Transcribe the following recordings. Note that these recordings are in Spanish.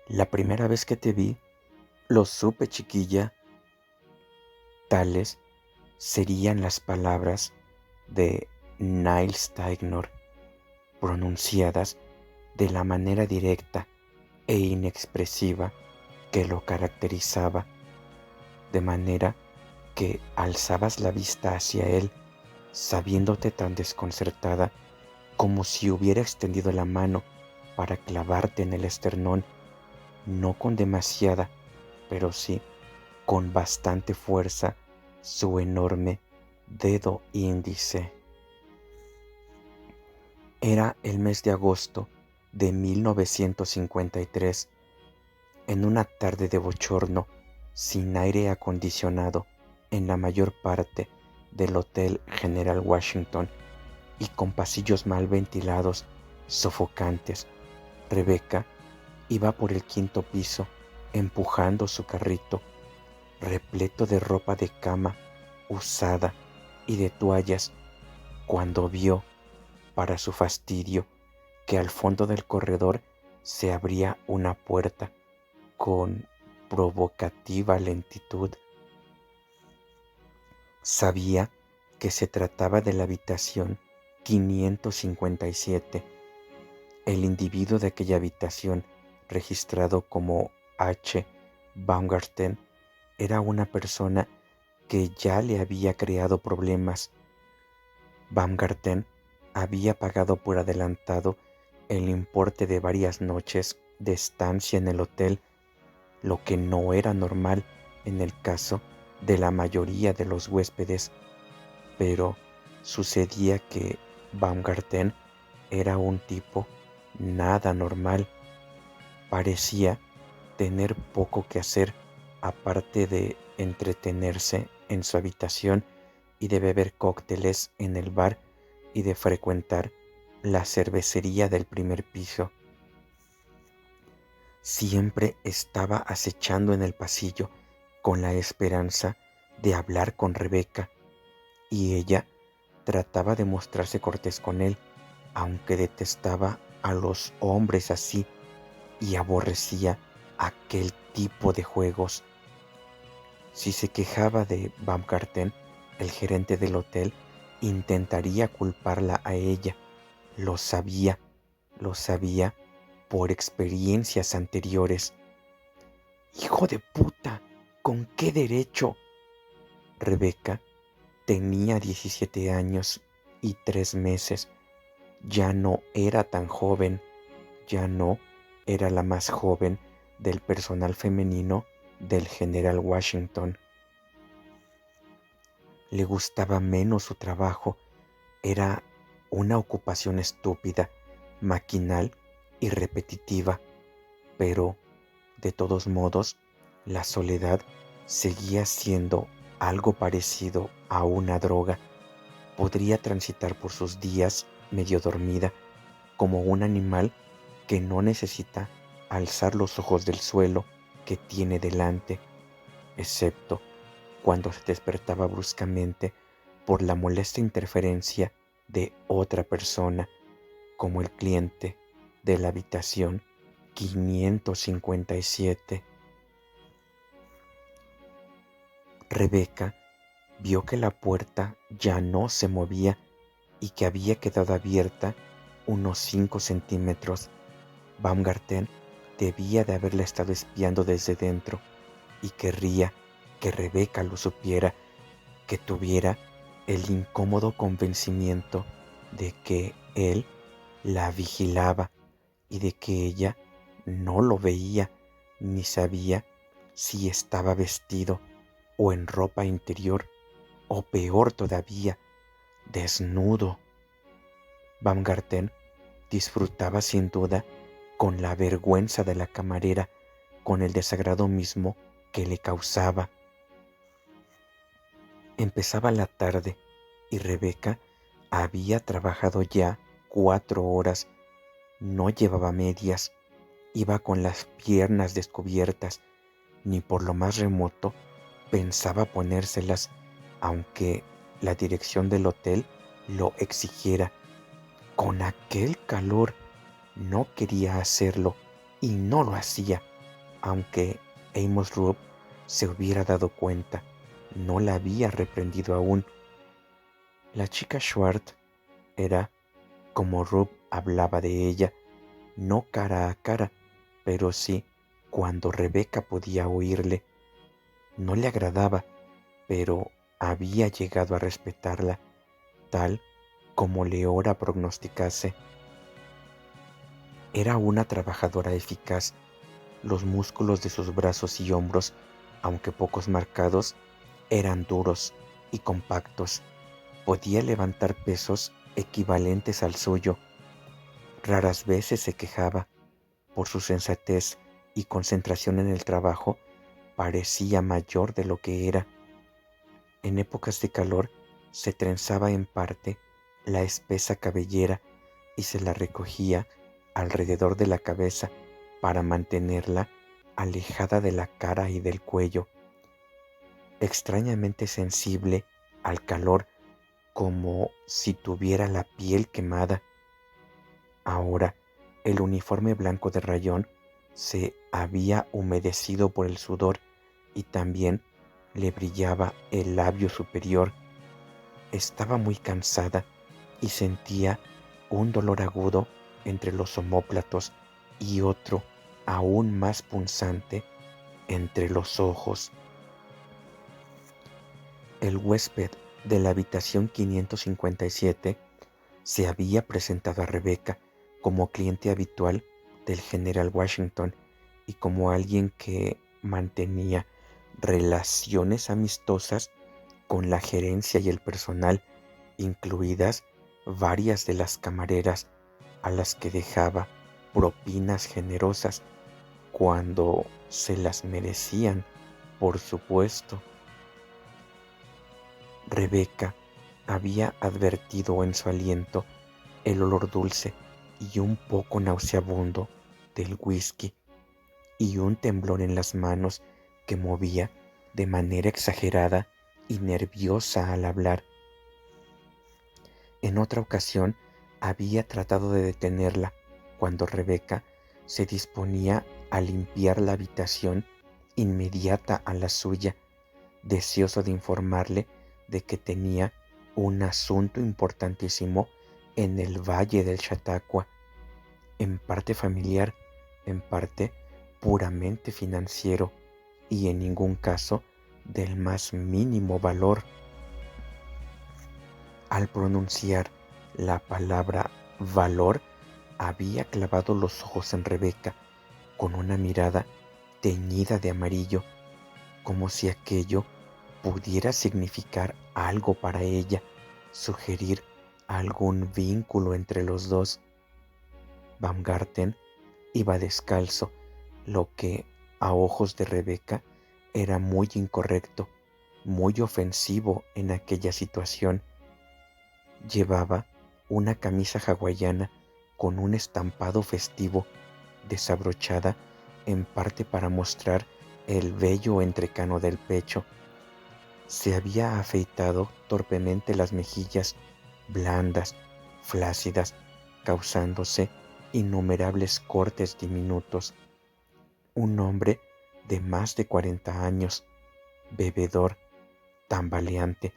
La primera vez que te vi, lo supe, chiquilla. Tales serían las palabras de Niles Tignor, pronunciadas de la manera directa e inexpresiva que lo caracterizaba, de manera que alzabas la vista hacia él, sabiéndote tan desconcertada como si hubiera extendido la mano para clavarte en el esternón, no con demasiada, pero sí con bastante fuerza, su enorme dedo índice. Era el mes de agosto de 1953, en una tarde de bochorno, sin aire acondicionado en la mayor parte del Hotel General Washington y con pasillos mal ventilados, sofocantes. Rebeca iba por el quinto piso empujando su carrito, repleto de ropa de cama usada y de toallas, cuando vio, para su fastidio, que al fondo del corredor se abría una puerta con provocativa lentitud. Sabía que se trataba de la habitación 557. El individuo de aquella habitación, registrado como H. Baumgarten, era una persona que ya le había creado problemas. Baumgarten había pagado por adelantado el importe de varias noches de estancia en el hotel, lo que no era normal en el caso de la mayoría de los huéspedes, pero sucedía que Baumgarten era un tipo nada normal. Parecía tener poco que hacer aparte de entretenerse en su habitación y de beber cócteles en el bar y de frecuentar la cervecería del primer piso. Siempre estaba acechando en el pasillo con la esperanza de hablar con Rebeca, y ella trataba de mostrarse cortés con él, aunque detestaba a los hombres así y aborrecía aquel tipo de juegos. Si se quejaba de Baumgarten, el gerente del hotel intentaría culparla a ella. Lo sabía, lo sabía por experiencias anteriores. ¡Hijo de puta! ¿Con qué derecho? Rebeca tenía 17 años y 3 meses. Ya no era tan joven, ya no era la más joven del personal femenino del General Washington. Le gustaba menos su trabajo, era una ocupación estúpida, maquinal y repetitiva, pero, de todos modos, la soledad seguía siendo algo parecido a una droga. Podría transitar por sus días medio dormida, como un animal que no necesita alzar los ojos del suelo que tiene delante, excepto cuando se despertaba bruscamente por la molesta interferencia de otra persona, como el cliente de la habitación 557. Rebeca vio que la puerta ya no se movía y que había quedado abierta unos 5 centímetros. Baumgarten debía de haberla estado espiando desde dentro y querría que Rebeca lo supiera, que tuviera el incómodo convencimiento de que él la vigilaba y de que ella no lo veía ni sabía si estaba vestido o en ropa interior, o peor todavía, desnudo. Baumgarten disfrutaba sin duda con la vergüenza de la camarera, con el desagrado mismo que le causaba. Empezaba la tarde y Rebeca había trabajado ya 4 horas. No llevaba medias, iba con las piernas descubiertas, ni por lo más remoto pensaba ponérselas, aunque la dirección del hotel lo exigiera. Con aquel calor no quería hacerlo y no lo hacía. Aunque Amos Rupp se hubiera dado cuenta, no la había reprendido aún. La chica Schwartz era, como Rupp hablaba de ella, no cara a cara, pero sí cuando Rebecca podía oírle. No le agradaba, pero había llegado a respetarla, tal como Leora prognosticase. Era una trabajadora eficaz. Los músculos de sus brazos y hombros, aunque pocos marcados, eran duros y compactos. Podía levantar pesos equivalentes al suyo. Raras veces se quejaba. Por su sensatez y concentración en el trabajo, parecía mayor de lo que era. En épocas de calor se trenzaba en parte la espesa cabellera y se la recogía alrededor de la cabeza para mantenerla alejada de la cara y del cuello. Extrañamente sensible al calor, como si tuviera la piel quemada. Ahora el uniforme blanco de rayón se había humedecido por el sudor y también le brillaba el labio superior. Estaba muy cansada y sentía un dolor agudo entre los omóplatos y otro aún más punzante entre los ojos. El huésped de la habitación 557 se había presentado a Rebecca como cliente habitual del general Washington y como alguien que mantenía relaciones amistosas con la gerencia y el personal, incluidas varias de las camareras a las que dejaba propinas generosas cuando se las merecían, por supuesto. Rebecca había advertido en su aliento el olor dulce y un poco nauseabundo del whisky y un temblor en las manos que movía de manera exagerada y nerviosa al hablar. En otra ocasión había tratado de detenerla cuando Rebecca se disponía a limpiar la habitación inmediata a la suya, deseoso de informarle de que tenía un asunto importantísimo en el valle del Chautauqua, en parte familiar, en parte puramente financiero y en ningún caso del más mínimo valor. Al pronunciar la palabra valor, había clavado los ojos en Rebecca con una mirada teñida de amarillo, como si aquello pudiera significar algo para ella, sugerir algún vínculo entre los dos. Baumgarten iba descalzo, lo que a ojos de Rebecca era muy incorrecto, muy ofensivo en aquella situación. Llevaba una camisa hawaiana con un estampado festivo, desabrochada en parte para mostrar el vello entrecano del pecho. Se había afeitado torpemente las mejillas, blandas, flácidas, causándose innumerables cortes diminutos. Un hombre de más de 40 años, bebedor, tambaleante,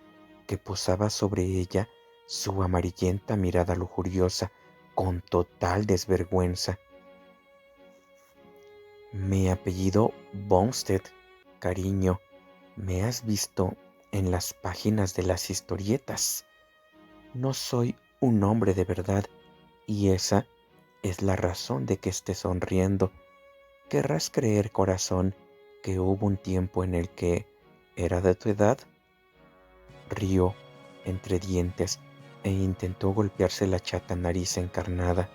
que posaba sobre ella su amarillenta mirada lujuriosa con total desvergüenza. Me apellido Bumstead, cariño. Me has visto en las páginas de las historietas. No soy un hombre de verdad y esa es la razón de que esté sonriendo. ¿Querrás creer, corazón, que hubo un tiempo en el que era de tu edad? Rió entre dientes e intentó golpearse la chata nariz encarnada.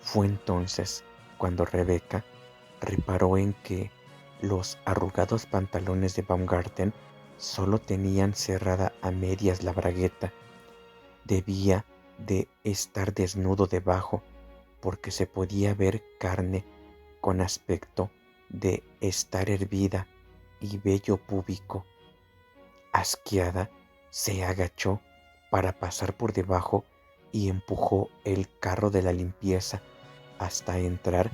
Fue entonces cuando Rebecca reparó en que los arrugados pantalones de Baumgarten solo tenían cerrada a medias la bragueta. Debía de estar desnudo debajo, porque se podía ver carne con aspecto de estar hervida y vello púbico. Asqueada, se agachó para pasar por debajo y empujó el carro de la limpieza hasta entrar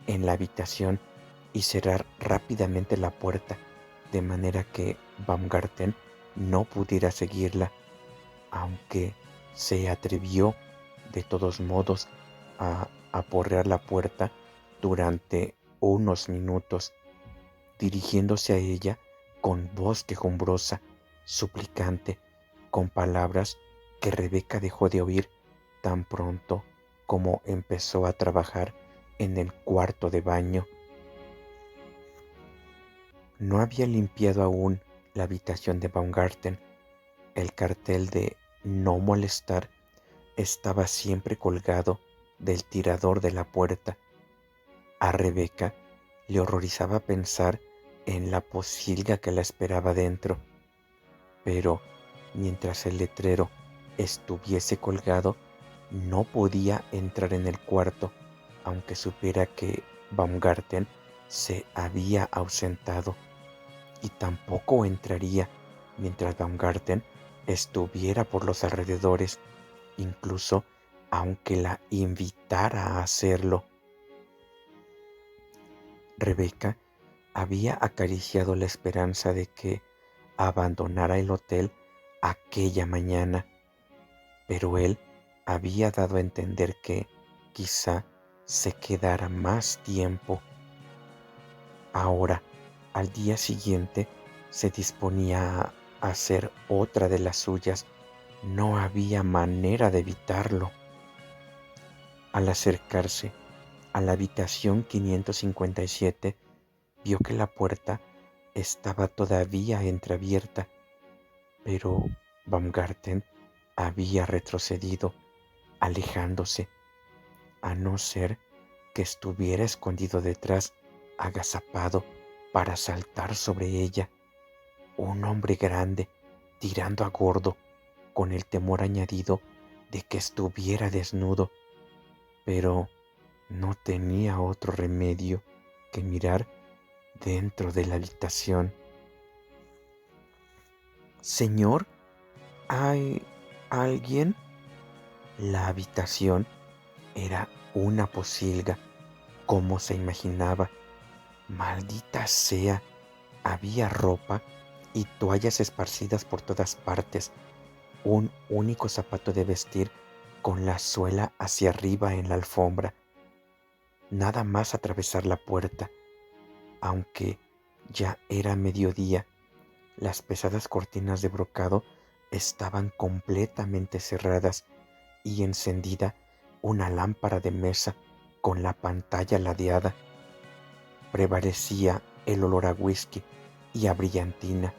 en la habitación y cerrar rápidamente la puerta, de manera que Baumgarten no pudiera seguirla, aunque se atrevió de todos modos a aporrear la puerta durante unos minutos, dirigiéndose a ella con voz quejumbrosa, suplicante, con palabras que Rebeca dejó de oír tan pronto como empezó a trabajar en el cuarto de baño. No había limpiado aún la habitación de Baumgarten. El cartel de "No molestar" estaba siempre colgado del tirador de la puerta. A Rebeca le horrorizaba pensar en la pocilga que la esperaba dentro, pero mientras el letrero estuviese colgado, no podía entrar en el cuarto, aunque supiera que Baumgarten se había ausentado, y tampoco entraría mientras Baumgarten estuviera por los alrededores, incluso aunque la invitara a hacerlo. Rebeca había acariciado la esperanza de que abandonara el hotel aquella mañana, pero él había dado a entender que quizá se quedara más tiempo. Ahora, al día siguiente, se disponía a hacer otra de las suyas. No había manera de evitarlo. Al acercarse a la habitación 557, vio que la puerta estaba todavía entreabierta, pero Baumgarten había retrocedido, alejándose, a no ser que estuviera escondido detrás, agazapado para saltar sobre ella. Un hombre grande, tirando a gordo, con el temor añadido de que estuviera desnudo, pero no tenía otro remedio que mirar dentro de la habitación. «Señor, ¿hay alguien?». La habitación era una pocilga, como se imaginaba. Maldita sea, había ropa y toallas esparcidas por todas partes, un único zapato de vestir con la suela hacia arriba en la alfombra. Nada más atravesar la puerta, aunque ya era mediodía, las pesadas cortinas de brocado estaban completamente cerradas y encendida una lámpara de mesa con la pantalla ladeada. Prevalecía el olor a whisky y a brillantina.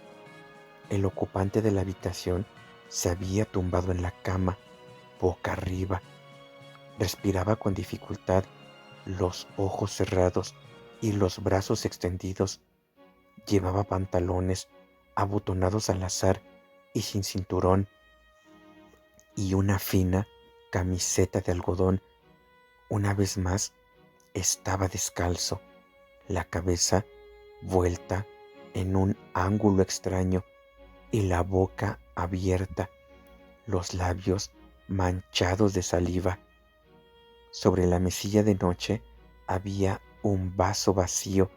El ocupante de la habitación se había tumbado en la cama, boca arriba. Respiraba con dificultad, los ojos cerrados y los brazos extendidos. Llevaba pantalones abotonados al azar y sin cinturón, y una fina camiseta de algodón. Una vez más, estaba descalzo, la cabeza vuelta en un ángulo extraño y la boca abierta, los labios manchados de saliva. Sobre la mesilla de noche había un vaso vacío,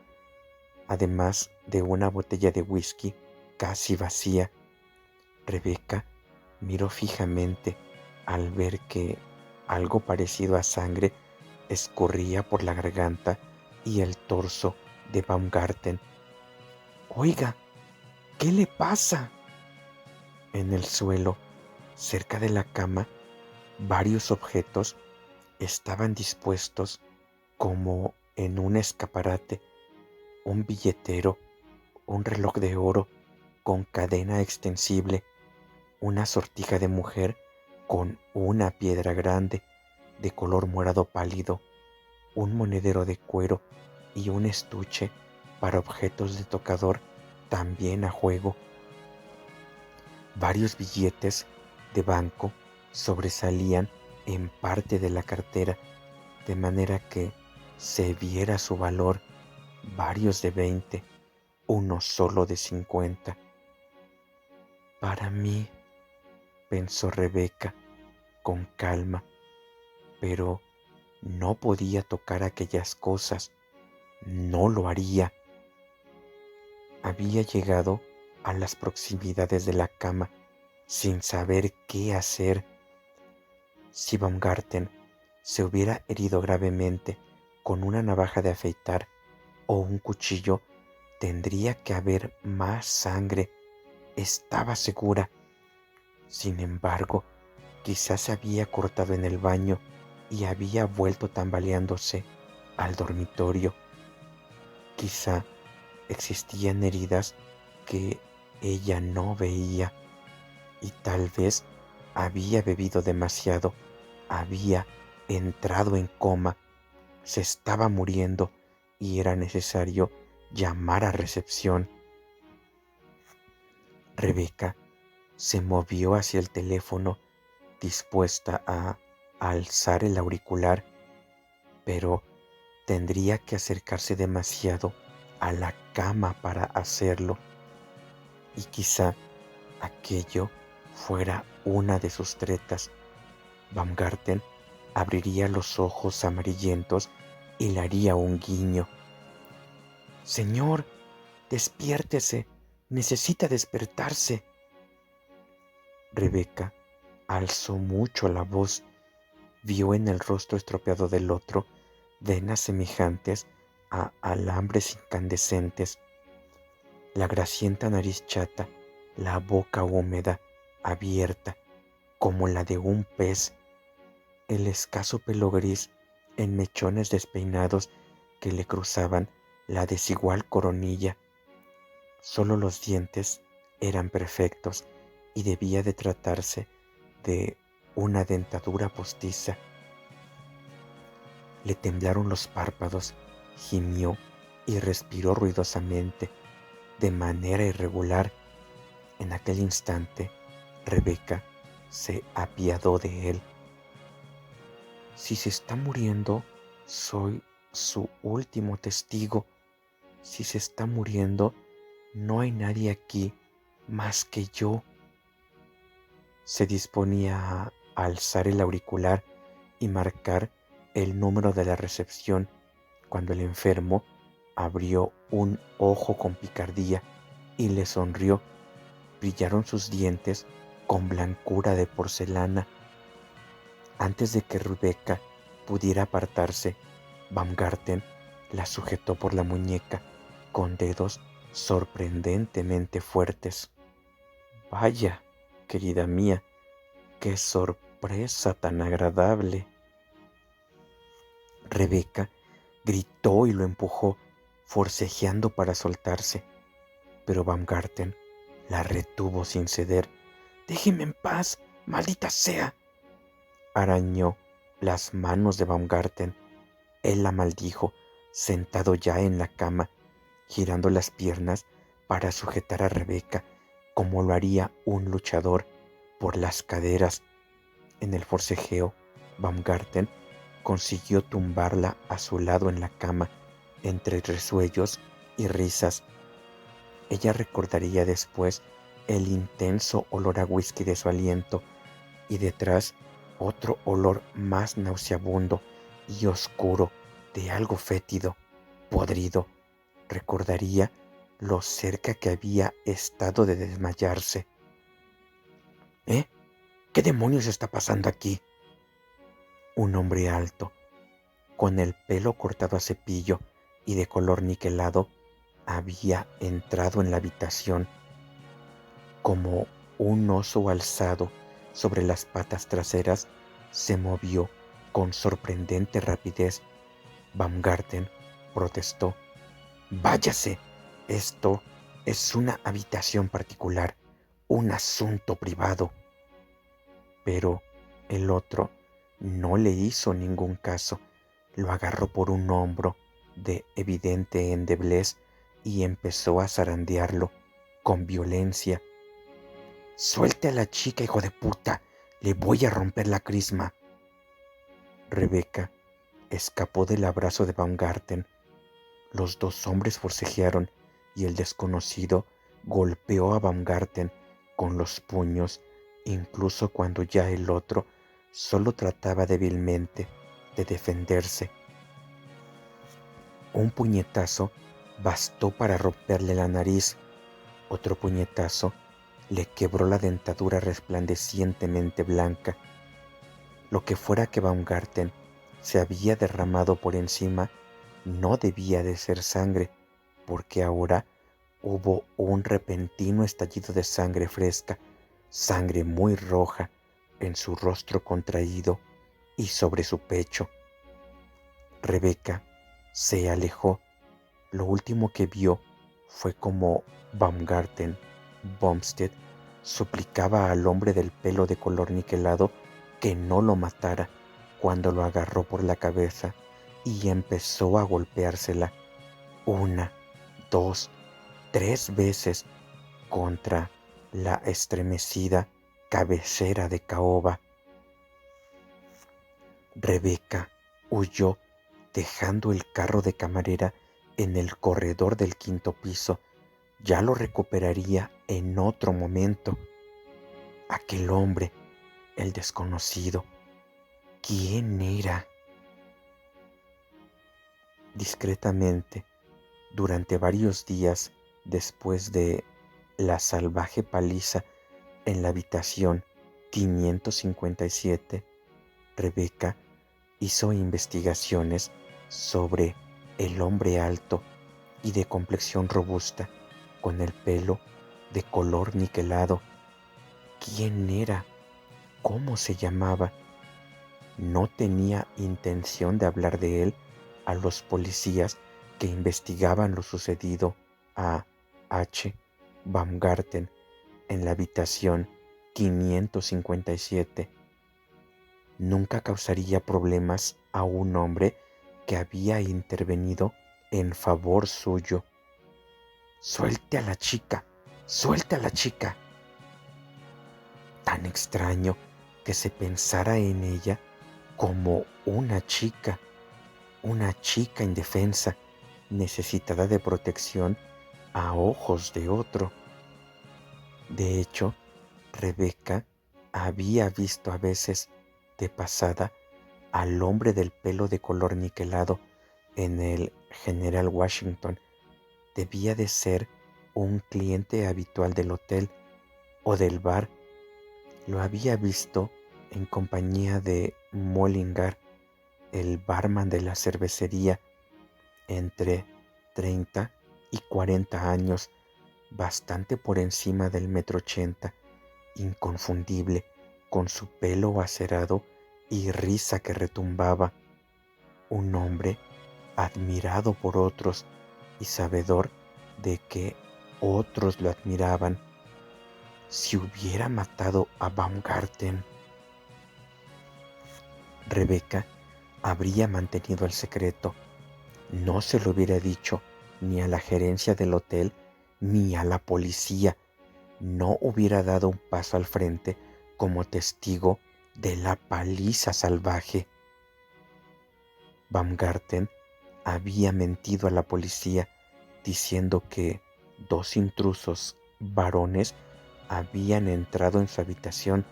además de una botella de whisky casi vacía. Rebeca miró fijamente al ver que algo parecido a sangre escurría por la garganta y el torso de Baumgarten. «Oiga, ¿qué le pasa?». En el suelo, cerca de la cama, varios objetos estaban dispuestos como en un escaparate: un billetero, un reloj de oro con cadena extensible, una sortija de mujer con una piedra grande de color morado pálido, un monedero de cuero y un estuche para objetos de tocador también a juego. Varios billetes de banco sobresalían en parte de la cartera, de manera que se viera su valor: varios de 20, uno solo de 50. «Para mí», pensó Rebeca con calma, pero no podía tocar aquellas cosas. no lo haría. Había llegado a las proximidades de la cama sin saber qué hacer. Si Baumgarten se hubiera herido gravemente con una navaja de afeitar o un cuchillo, tendría que haber más sangre, estaba segura. Sin embargo, quizás se había cortado en el baño y había vuelto tambaleándose al dormitorio. Quizá existían heridas que ella no veía y tal vez había bebido demasiado, había entrado en coma, se estaba muriendo y era necesario llamar a recepción. Rebeca se movió hacia el teléfono, dispuesta a alzar el auricular, pero tendría que acercarse demasiado a la cama para hacerlo, y quizá aquello fuera una de sus tretas. Baumgarten abriría los ojos amarillentos y le haría un guiño. «Señor, despiértese, necesita despertarse». Rebeca alzó mucho la voz, vio en el rostro estropeado del otro venas semejantes a alambres incandescentes, la grasienta nariz chata, la boca húmeda, abierta, como la de un pez, el escaso pelo gris en mechones despeinados que le cruzaban la desigual coronilla. Solo los dientes eran perfectos y debía de tratarse de una dentadura postiza. Le temblaron los párpados, gimió y respiró ruidosamente, de manera irregular. En aquel instante, Rebeca se apiadó de él. «Si se está muriendo, soy su último testigo. Si se está muriendo, no hay nadie aquí más que yo». Se disponía a alzar el auricular y marcar el número de la recepción cuando el enfermo abrió un ojo con picardía y le sonrió. Brillaron sus dientes con blancura de porcelana. Antes de que Rebeca pudiera apartarse, Baumgarten la sujetó por la muñeca con dedos sorprendentemente fuertes. «Vaya, querida mía, qué sorpresa tan agradable». Rebeca gritó y lo empujó, forcejeando para soltarse, pero Baumgarten la retuvo sin ceder. «Déjeme en paz, maldita sea». Arañó las manos de Baumgarten. Él la maldijo, sentado ya en la cama, girando las piernas para sujetar a Rebeca como lo haría un luchador, por las caderas. En el forcejeo, Baumgarten consiguió tumbarla a su lado en la cama, entre resuellos y risas. Ella recordaría después el intenso olor a whisky de su aliento y detrás otro olor más nauseabundo y oscuro de algo fétido, podrido. Recordaría lo cerca que había estado de desmayarse. «¿Eh? ¿Qué demonios está pasando aquí?». Un hombre alto, con el pelo cortado a cepillo y de color niquelado, había entrado en la habitación. Como un oso alzado sobre las patas traseras, se movió con sorprendente rapidez. Baumgarten protestó. «Váyase, esto es una habitación particular, un asunto privado». Pero el otro no le hizo ningún caso. Lo agarró por un hombro de evidente endeblez y empezó a zarandearlo con violencia. «Suelte a la chica, hijo de puta, le voy a romper la crisma». Rebeca escapó del abrazo de Baumgarten. Los dos hombres forcejearon y el desconocido golpeó a Baumgarten con los puños, incluso cuando ya el otro solo trataba débilmente de defenderse. Un puñetazo bastó para romperle la nariz. Otro puñetazo le quebró la dentadura resplandecientemente blanca. Lo que fuera que Baumgarten se había derramado por encima no debía de ser sangre, porque ahora hubo un repentino estallido de sangre fresca, sangre muy roja, en su rostro contraído y sobre su pecho. Rebeca se alejó. Lo último que vio fue como Baumgarten, Bumstead, suplicaba al hombre del pelo de color niquelado que no lo matara cuando lo agarró por la cabeza y empezó a golpeársela una, dos, tres veces contra la estremecida cabecera de caoba. Rebeca huyó dejando el carro de camarera en el corredor del quinto piso. Ya lo recuperaría en otro momento. Aquel hombre, el desconocido, ¿quién era? Discretamente, durante varios días después de la salvaje paliza en la habitación 557, Rebeca hizo investigaciones sobre el hombre alto y de complexión robusta, con el pelo de color niquelado. ¿Quién era? ¿Cómo se llamaba? No tenía intención de hablar de él a los policías que investigaban lo sucedido a H. Baumgarten en la habitación 557. Nunca causaría problemas a un hombre que había intervenido en favor suyo. ¡Suelte a la chica! ¡Suelte a la chica! Tan extraño que se pensara en ella como una chica indefensa, necesitada de protección a ojos de otro. De hecho, Rebeca había visto a veces de pasada al hombre del pelo de color niquelado en el General Washington. Debía de ser un cliente habitual del hotel o del bar. Lo había visto en compañía de Mollingar, el barman de la cervecería, entre 30 y 40 años, bastante por encima del 1,80 m, inconfundible, con su pelo acerado y risa que retumbaba. Un hombre admirado por otros y sabedor de que otros lo admiraban. Si hubiera matado a Baumgarten, Rebeca habría mantenido el secreto. No se lo hubiera dicho ni a la gerencia del hotel ni a la policía. No hubiera dado un paso al frente como testigo de la paliza salvaje. Baumgarten había mentido a la policía diciendo que 2 intrusos varones habían entrado en su habitación,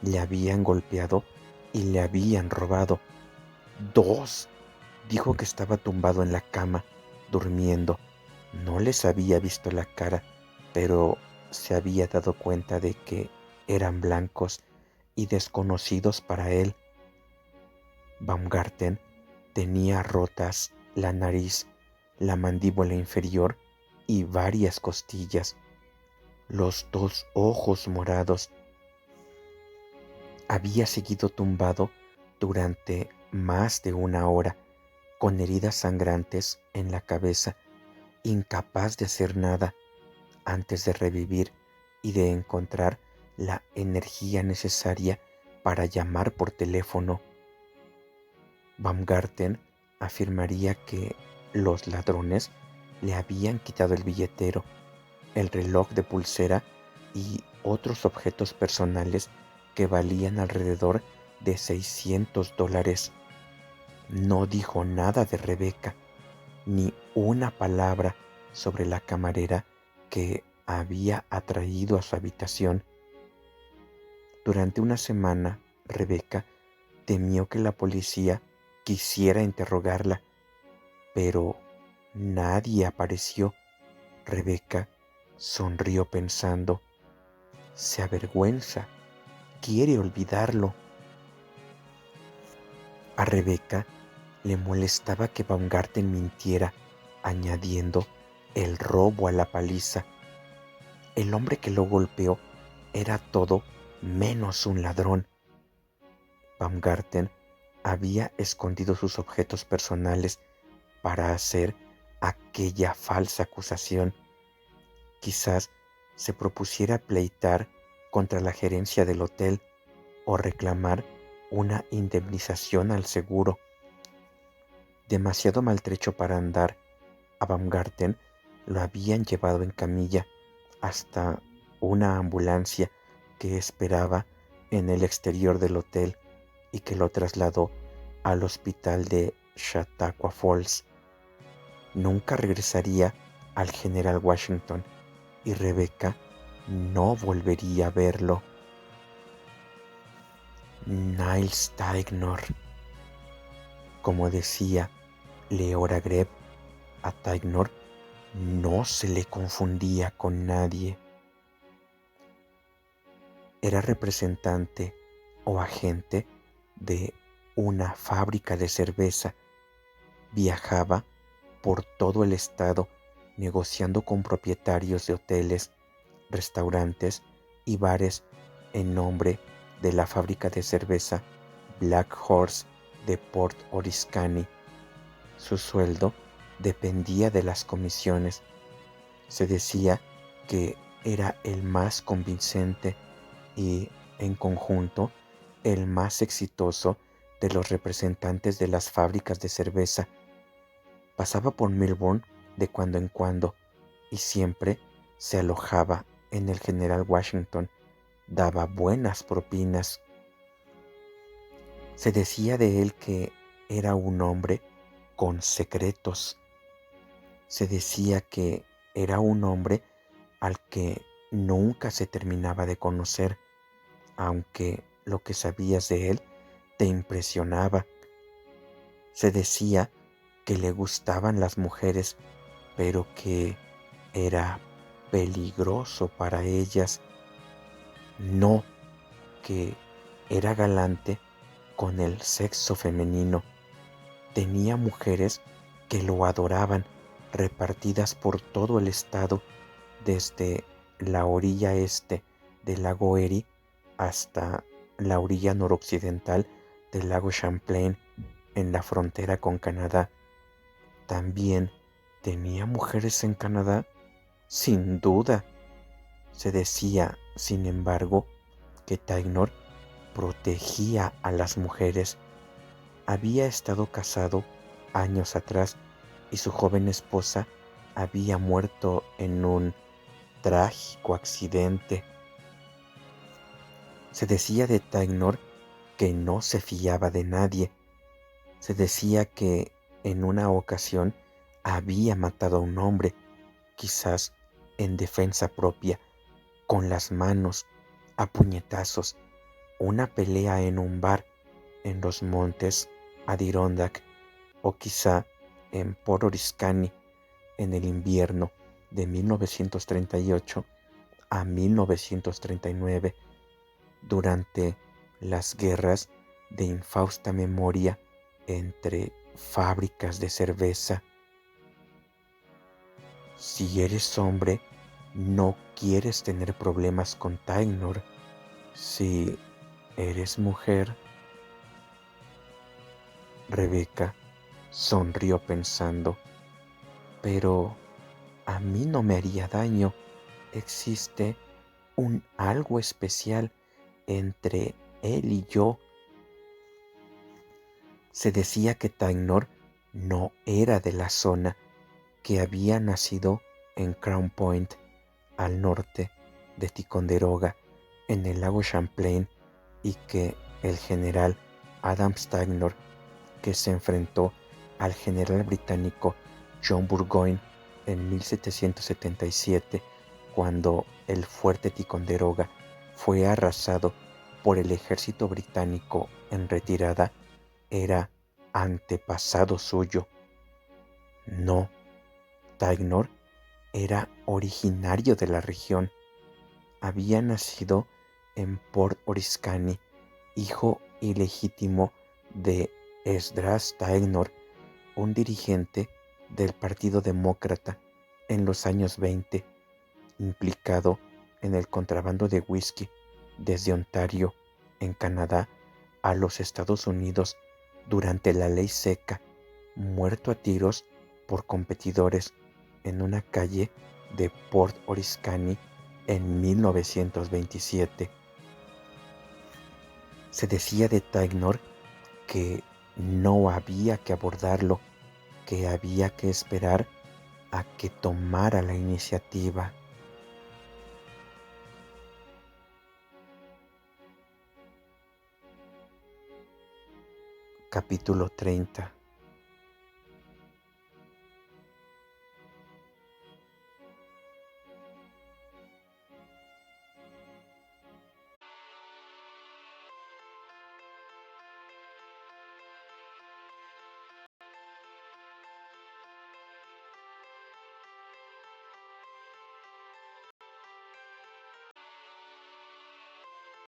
le habían golpeado y le habían robado. 2. Dijo que estaba tumbado en la cama, durmiendo. No les había visto la cara, pero se había dado cuenta de que eran blancos y desconocidos para él. Baumgarten tenía rotas la nariz, la mandíbula inferior y varias costillas. Los 2 ojos morados. Había seguido tumbado durante más de 1 hora, con heridas sangrantes en la cabeza, incapaz de hacer nada antes de revivir y de encontrar la energía necesaria para llamar por teléfono. Baumgarten afirmaría que los ladrones le habían quitado el billetero, el reloj de pulsera y otros objetos personales que valían alrededor de $600. No dijo nada de Rebeca, ni una palabra sobre la camarera que había atraído a su habitación. Durante una semana, Rebeca temió que la policía quisiera interrogarla, pero nadie apareció. Rebeca sonrió pensando, se avergüenza, quiere olvidarlo. A Rebeca le molestaba que Baumgarten mintiera, añadiendo el robo a la paliza. El hombre que lo golpeó era todo menos un ladrón. Baumgarten había escondido sus objetos personales para hacer aquella falsa acusación. Quizás se propusiera pleitar contra la gerencia del hotel o reclamar una indemnización al seguro. Demasiado maltrecho para andar, a Baumgarten lo habían llevado en camilla hasta una ambulancia que esperaba en el exterior del hotel y que lo trasladó al hospital de Chautauqua Falls. Nunca regresaría al General Washington y Rebeca no volvería a verlo. Niles Taignor. Como decía Leora Greb, a Taignor no se le confundía con nadie. Era representante o agente de una fábrica de cerveza. Viajaba por todo el estado negociando con propietarios de hoteles, restaurantes y bares en nombre de la fábrica de cerveza Black Horse de Port Oriskany. Su sueldo dependía de las comisiones. Se decía que era el más convincente y, en conjunto, el más exitoso de los representantes de las fábricas de cerveza. Pasaba por Melbourne de cuando en cuando y siempre se alojaba en el General Washington. Daba buenas propinas. Se decía de él que era un hombre con secretos. Se decía que era un hombre al que nunca se terminaba de conocer, aunque lo que sabías de él te impresionaba. Se decía que le gustaban las mujeres, pero que era peligroso para ellas. No, que era galante con el sexo femenino. Tenía mujeres que lo adoraban, repartidas por todo el estado, desde la orilla este del lago Erie hasta la orilla noroccidental del lago Champlain en la frontera con Canadá. ¿También tenía mujeres en Canadá? Sin duda. Se decía, sin embargo, que Taignor protegía a las mujeres. Había estado casado años atrás y su joven esposa había muerto en un trágico accidente. Se decía de Taignor que no se fiaba de nadie. Se decía que en una ocasión había matado a un hombre, quizás en defensa propia, con las manos, a puñetazos. Una pelea en un bar en los montes Adirondack o quizá en Port Oriskany en el invierno de 1938 a 1939, durante las guerras de infausta memoria entre fábricas de cerveza. Si eres hombre, no quieres tener problemas con Taignor. Si eres mujer... Rebeca sonrió pensando, pero a mí no me haría daño. Existe un algo especial entre él y yo. Se decía que Taignor no era de la zona, que había nacido en Crown Point, al norte de Ticonderoga, en el lago Champlain, y que el general Adams Taignor, que se enfrentó al general británico John Burgoyne en 1777, cuando el fuerte Ticonderoga fue arrasado por el ejército británico en retirada, era antepasado suyo. No, Tagnor era originario de la región. Había nacido en Port Oriskany, hijo ilegítimo de Esdras Tagnor, un dirigente del Partido Demócrata en los años 20, implicado en el contrabando de whisky desde Ontario, en Canadá, a los Estados Unidos durante la ley seca, muerto a tiros por competidores en una calle de Port Oriskany en 1927. Se decía de Tagnor que no había que abordarlo, que había que esperar a que tomara la iniciativa. Capítulo 30.